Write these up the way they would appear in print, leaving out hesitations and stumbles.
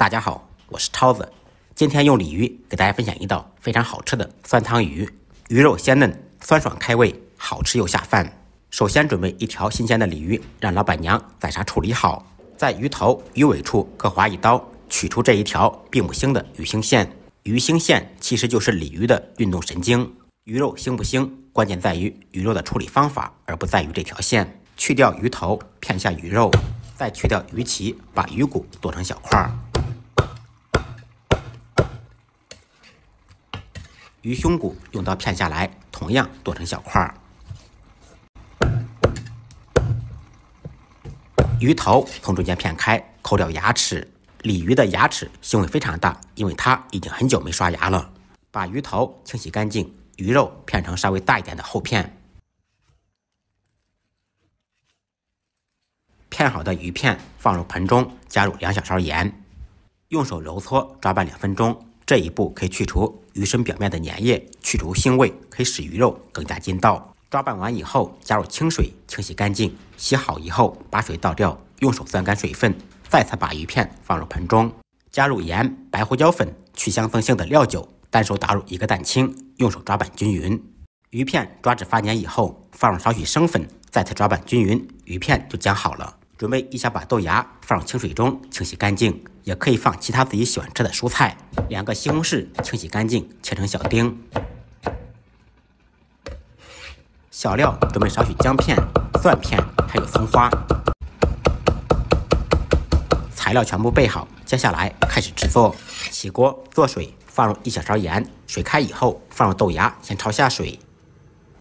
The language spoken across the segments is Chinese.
大家好，我是超子。今天用鲤鱼给大家分享一道非常好吃的酸汤鱼，鱼肉鲜嫩，酸爽开胃，好吃又下饭。首先准备一条新鲜的鲤鱼，让老板娘宰杀处理好，在鱼头、鱼尾处各划一刀，取出这一条并不腥的鱼腥线。鱼腥线其实就是鲤鱼的运动神经。鱼肉腥不腥，关键在于鱼肉的处理方法，而不在于这条线。去掉鱼头，片下鱼肉，再去掉鱼鳍，把鱼骨剁成小块。鱼胸骨用刀片下来，同样剁成小块。鱼头从中间片开，抠掉牙齿。鲤鱼的牙齿腥味非常大，因为它已经很久没刷牙了。把鱼头清洗干净，鱼肉片成稍微大一点的厚片。片好的鱼片放入盆中，加入2小勺盐，用手揉搓抓拌2分钟。这一步可以去除鱼身表面的粘液，去除腥味，可以使鱼肉更加筋道。抓拌完以后，加入清水清洗干净，洗好以后把水倒掉，用手攥干水分，再次把鱼片放入盆中，加入盐、白胡椒粉、去香增腥的料酒，单手打入1个蛋清，用手抓拌均匀。鱼片抓至发粘以后，放入少许生粉，再次抓拌均匀，鱼片就将好了。准备1小把豆芽，放入清水中清洗干净，也可以放其他自己喜欢吃的蔬菜。2个西红柿清洗干净，切成小丁。小料准备少许姜片、蒜片，还有葱花。材料全部备好，接下来开始制作。起锅做水，放入1小勺盐，水开以后放入豆芽，先焯下水。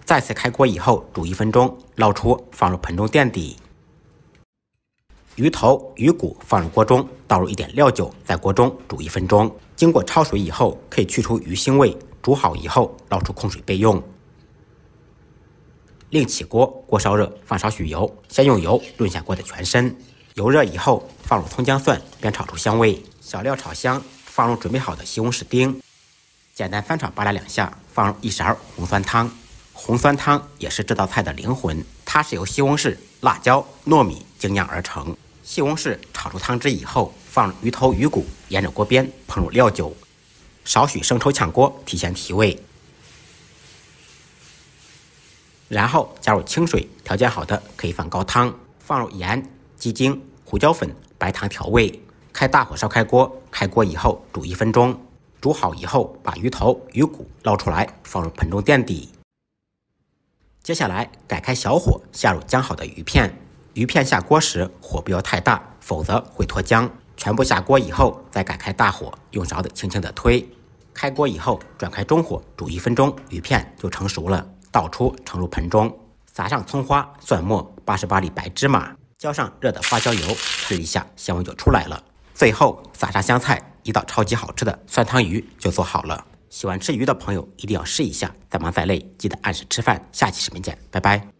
再次开锅以后煮1分钟，捞出放入盆中垫底。鱼头、鱼骨放入锅中，倒入一点料酒，在锅中煮1分钟。经过焯水以后，可以去除鱼腥味。煮好以后，捞出空水备用。另起锅，锅烧热，放少许油，先用油润下锅的全身。油热以后，放入葱姜蒜，煸炒出香味。小料炒香，放入准备好的西红柿丁，简单翻炒扒拉2下，放入1勺红酸汤。红酸汤也是这道菜的灵魂，它是由西红柿、辣椒、糯米精酿而成。西红柿炒出汤汁以后，放入鱼头、鱼骨，沿着锅边烹入料酒，少许生抽炝锅，提鲜提味。然后加入清水，调节好的可以放高汤，放入盐、鸡精、胡椒粉、白糖调味。开大火烧开锅，开锅以后煮1分钟，煮好以后把鱼头、鱼骨捞出来，放入盆中垫底。接下来改开小火，下入姜好的鱼片。鱼片下锅时火不要太大，否则会脱浆。全部下锅以后，再改开大火，用勺子轻轻的推。开锅以后转开中火煮1分钟，鱼片就成熟了。倒出盛入盆中，撒上葱花、蒜末、88粒白芝麻，浇上热的花椒油，吃一下香味就出来了。最后撒上香菜，一道超级好吃的酸汤鱼就做好了。喜欢吃鱼的朋友一定要试一下。再忙再累，记得按时吃饭。下期视频见，拜拜。